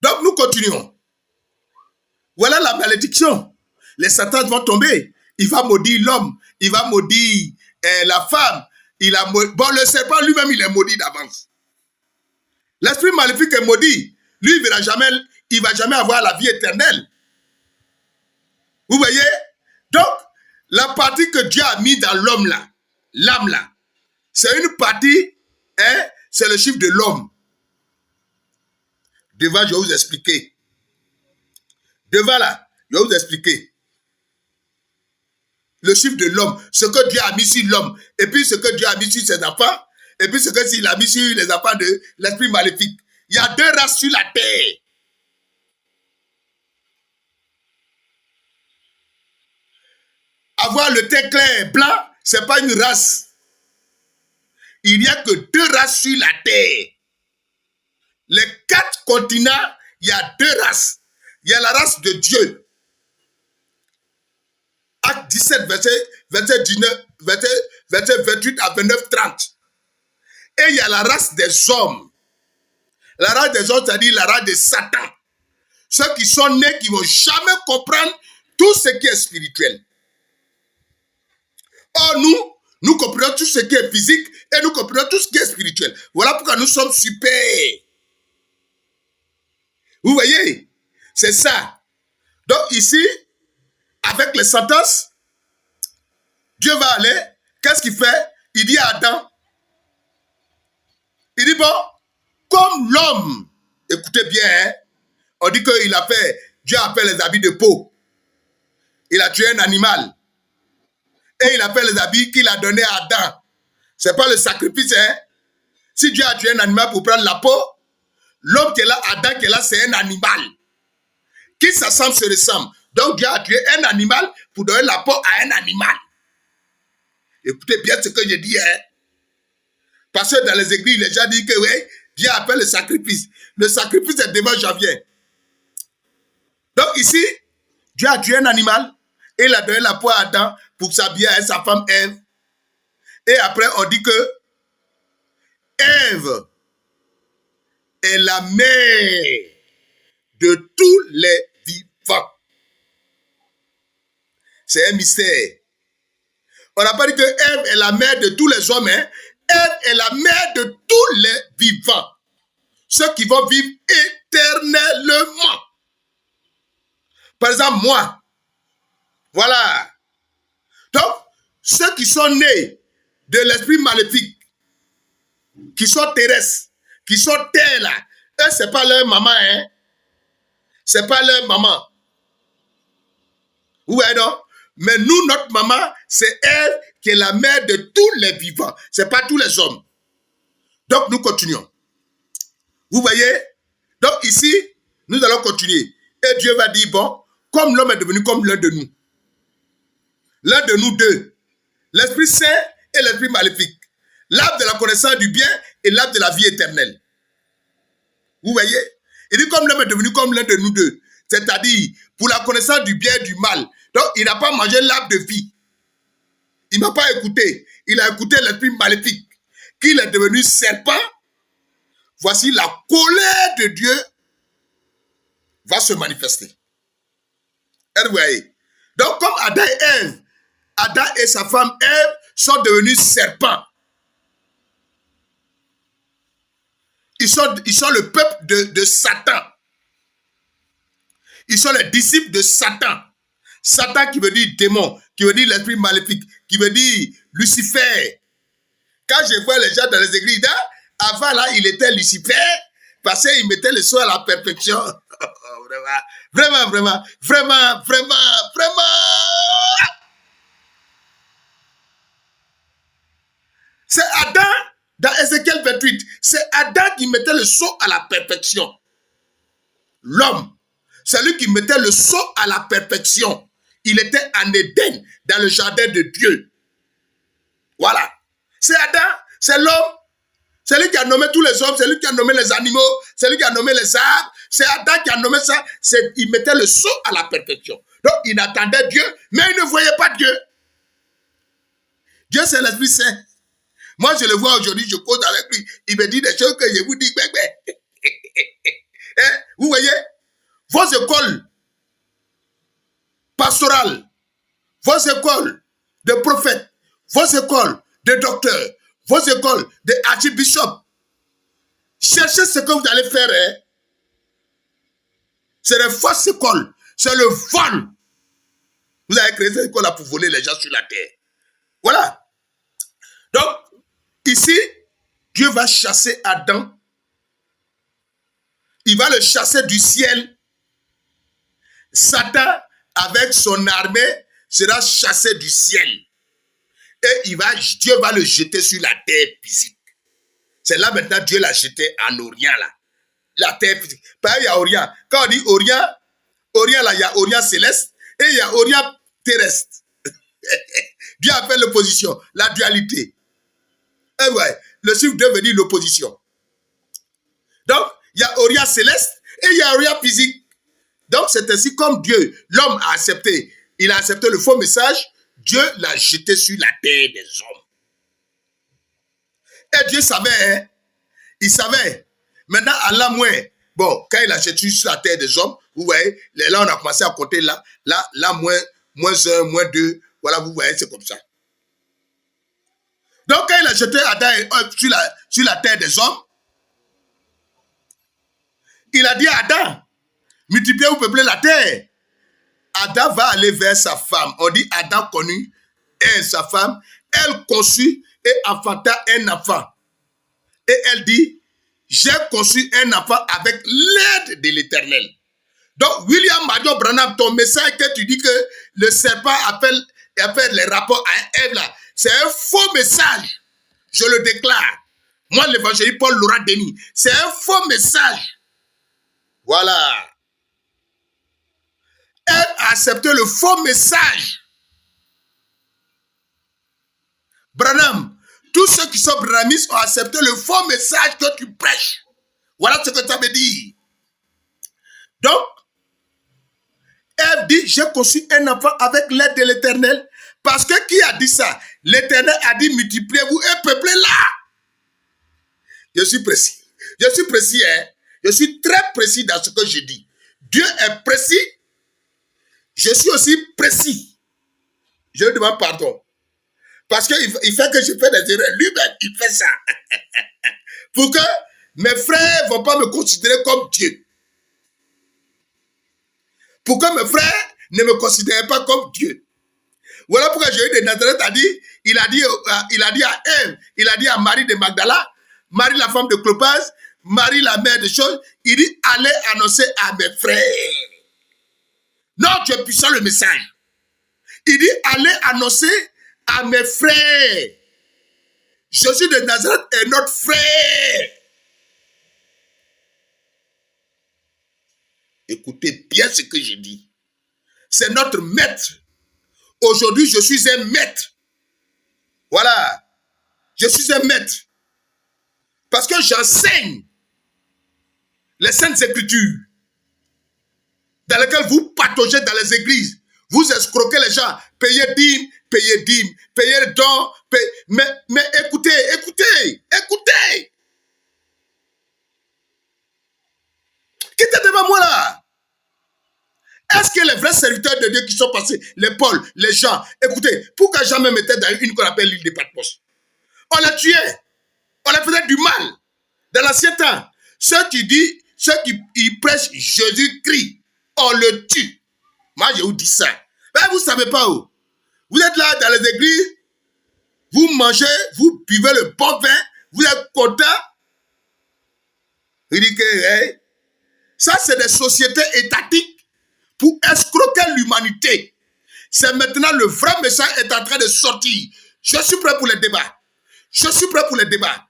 Donc, nous continuons. Voilà la malédiction. Les satans vont tomber. Il va maudire l'homme. Il va maudire la femme. Bon, le serpent lui-même, il est maudit d'avance. L'esprit maléfique est maudit. Lui, il ne va jamais avoir la vie éternelle. Vous voyez? Donc, la partie que Dieu a mis dans l'homme là, l'âme là, c'est une partie, hein, c'est le chiffre de l'homme. Devant, je vais vous expliquer. Devant là, je vais vous expliquer. Le chiffre de l'homme, ce que Dieu a mis sur l'homme, et puis ce que Dieu a mis sur ses enfants, et puis ce que s'il a mis sur les enfants de l'esprit maléfique. Il y a 2 races sur la terre. Avoir le teint clair et blanc, ce n'est pas une race. Il n'y a que 2 races sur la terre. Les 4 continents, il y a 2 races. Il y a la race de Dieu. Acte 17, verset 28 à 29, 30. Et il y a la race des hommes. La race des hommes, c'est-à-dire la race de Satan. Ceux qui sont nés, qui ne vont jamais comprendre tout ce qui est spirituel. Or, nous comprenons tout ce qui est physique et nous comprenons tout ce qui est spirituel. Voilà pourquoi nous sommes super. Vous voyez? C'est ça. Donc ici, avec les sentences, Dieu va aller. Qu'est-ce qu'il fait? Il dit à Adam, il dit bon, comme l'homme, écoutez bien, hein, on dit qu'il a fait, Dieu a fait les habits de peau. Il a tué un animal. Et il a fait les habits qu'il a donnés à Adam. Ce n'est pas le sacrifice, hein. Si Dieu a tué un animal pour prendre la peau, l'homme qui est là, Adam qui est là, c'est un animal. Qui s'assemble se ressemble. Donc Dieu a tué un animal pour donner la peau à un animal. Écoutez bien ce que je dis, hein. Parce que dans les églises, les gens disent que oui, Dieu a fait le sacrifice. Le sacrifice est devant janvier. Donc ici, Dieu a tué un animal et il a donné la peau à Adam pour s'habiller avec sa femme Ève. Et après, on dit que Ève est la mère de tous les vivants. C'est un mystère. On n'a pas dit que Ève est la mère de tous les hommes. Hein? Ève est la mère de tous les vivants. Ceux qui vont vivre éternellement. Par exemple, moi. Voilà. Donc, ceux qui sont nés de l'esprit maléfique, qui sont terrestres, qui sont terres là, eux, ce n'est pas leur maman, hein. Ce n'est pas leur maman. Vous voyez, non? Mais nous, notre maman, c'est elle qui est la mère de tous les vivants. Ce n'est pas tous les hommes. Donc, nous continuons. Vous voyez? Donc, ici, nous allons continuer. Et Dieu va dire, bon, comme l'homme est devenu comme l'un de nous. L'un de nous deux. L'Esprit Saint et l'Esprit maléfique. L'arbre de la connaissance du bien et l'arbre de la vie éternelle. Vous voyez? Il dit comme l'homme est devenu comme l'un de nous deux. C'est-à-dire, pour la connaissance du bien et du mal. Donc, il n'a pas mangé l'arbre de vie. Il n'a pas écouté. Il a écouté l'esprit maléfique. Qu'il est devenu serpent. Voici la colère de Dieu va se manifester. Vous voyez? Donc, comme Adam et Ève, Adam et sa femme Ève sont devenus serpents. Ils sont le peuple de Satan. Ils sont les disciples de Satan. Satan qui veut dire démon, qui veut dire l'esprit maléfique, qui veut dire Lucifer. Quand je vois les gens dans les églises, avant là, il était Lucifer, parce qu'il mettait le soin à la perfection. Vraiment. C'est Adam, dans Ézéchiel 28, c'est Adam qui mettait le sceau à la perfection. L'homme, c'est lui qui mettait le sceau à la perfection. Il était en Éden, dans le jardin de Dieu. Voilà. C'est Adam, c'est l'homme. C'est lui qui a nommé tous les hommes, c'est lui qui a nommé les animaux, c'est lui qui a nommé les arbres. C'est Adam qui a nommé ça. Il mettait le sceau à la perfection. Donc, il attendait Dieu, mais il ne voyait pas Dieu. Dieu, c'est l'Esprit Saint. Moi, je le vois aujourd'hui, je cause avec lui. Il me dit des choses que je vous dis, bébé. Vous voyez? vos écoles pastorales, vos écoles de prophètes, vos écoles de docteurs, vos écoles de archbishops, cherchez ce que vous allez faire. Hein? C'est les fausses écoles, c'est le vol. Vous avez créé cette école-là pour voler les gens sur la terre. Voilà. Donc, ici, Dieu va chasser Adam. Il va le chasser du ciel. Satan, avec son armée, sera chassé du ciel. Et Dieu va le jeter sur la terre physique. C'est là maintenant Dieu l'a jeté en Orient, là. La terre physique. Par exemple, il y a Orient. Quand on dit Orient, Orient, là, il y a Orient céleste et il y a Orient terrestre. Dieu a fait l'opposition, la dualité. Et ouais, le chiffre 2 veut dire l'opposition. Donc, il y a Orient céleste et il y a Orient physique. Donc, c'est ainsi comme Dieu, l'homme a accepté. Il a accepté le faux message. Dieu l'a jeté sur la terre des hommes. Et Dieu savait, hein? Il savait. Maintenant, Allah moins. Bon, quand il a jeté sur la terre des hommes, vous voyez, là, on a commencé à compter là, moins 1, moins 2. Voilà, vous voyez, c'est comme ça. Donc, quand il a jeté Adam et Ève sur la terre des hommes, il a dit à Adam, multipliez ou peuplez la terre. Adam va aller vers sa femme. On dit Adam connut et sa femme. Elle conçut et enfanta un enfant. Et elle dit, j'ai conçu un enfant avec l'aide de l'Éternel. Donc, William Marion Branham, ton message que tu dis que le serpent appelle les rapports à Ève là, c'est un faux message. Je le déclare. Moi, l'évangéliste Paul Laurent Denis, c'est un faux message. Voilà. Elle a accepté le faux message. Branham, tous ceux qui sont branhamistes ont accepté le faux message que tu prêches. Voilà ce que ça veut dire. Donc, Ève dit, j'ai conçu un enfant avec l'aide de l'Éternel. Parce que qui a dit ça? L'Éternel a dit, multipliez-vous et peuplez-la. Je suis précis. Je suis précis, hein. Je suis très précis dans ce que je dis. Dieu est précis. Je suis aussi précis. Je lui demande pardon. Parce qu'il fait que je fais des erreurs. Lui-même, il fait ça. Pour que mes frères ne vont pas me considérer comme Dieu. Pour que mes frères ne me considèrent pas comme Dieu. Voilà pourquoi Jésus de Nazareth a dit, il a dit à Ève, il a dit à Marie de Magdala, Marie la femme de Clopas, Marie la mère de choses, il dit, allez annoncer à mes frères. Non, tu es puissant le message. Il dit, allez annoncer à mes frères. Jésus de Nazareth est notre frère. Écoutez bien ce que je dis. C'est notre maître. Aujourd'hui, je suis un maître. Voilà. Je suis un maître. Parce que j'enseigne les Saintes Écritures dans lesquelles vous pataugez dans les églises. Vous escroquez les gens. Payez dîmes, payez dons. Mais écoutez. Qui était devant moi là? Est-ce que les vrais serviteurs de Dieu qui sont passés, les Paul, les gens, écoutez, pourquoi jamais mettaient dans une qu'on appelle l'île de Patmos? On les tuait. On les faisait du mal. Dans l'ancien temps, ceux qui prêchent Jésus-Christ, on le tue. Moi, je vous dis ça. Mais vous ne savez pas où. Vous êtes là dans les églises, vous mangez, vous buvez le bon vin, vous êtes content. Il dit que, hey, ça, c'est des sociétés étatiques pour escroquer l'humanité. C'est maintenant le vrai message est en train de sortir. Je suis prêt pour les débats. Je suis prêt pour les débats.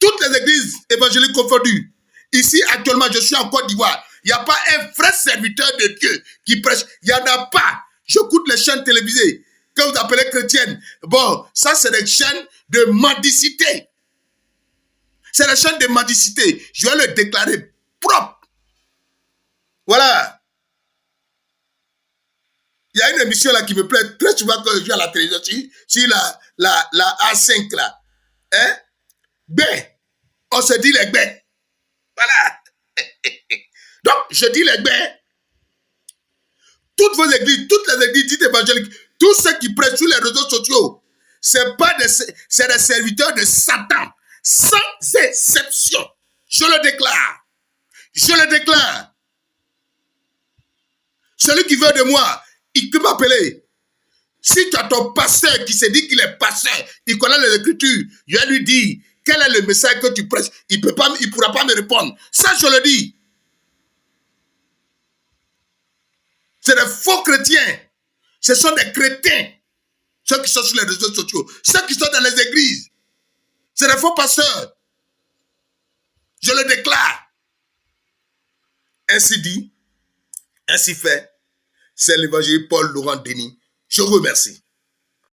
Toutes les églises évangéliques confondues. Ici, actuellement, je suis en Côte d'Ivoire. Il n'y a pas un vrai serviteur de Dieu qui prêche. Il n'y en a pas. J'écoute les chaînes télévisées que vous appelez chrétiennes. Bon, ça, c'est des chaînes de mendicité. C'est des chaînes de mendicité. Je vais le déclarer propre. Voilà. Il y a une émission là qui me plaît très souvent quand je joue à la télévision, sur la A5 là. Hein? B. On se dit les B. Voilà. Donc, je dis les B. toutes vos églises, toutes les églises dites évangéliques, tous ceux qui prêchent sur les réseaux sociaux, c'est des serviteurs de Satan, sans exception. Je le déclare. Je le déclare. Celui qui veut de moi, il peut m'appeler. Si tu as ton pasteur qui se dit qu'il est pasteur, il connaît les Écritures, je vais lui dire quel est le message que tu prêches. Il ne pourra pas me répondre. Ça, je le dis. C'est des faux chrétiens. Ce sont des crétins. Ceux qui sont sur les réseaux sociaux. Ceux qui sont dans les églises. C'est des faux pasteurs. Je le déclare. Ainsi dit, ainsi fait. C'est l'évangile Paul Laurent Denis. Je vous remercie.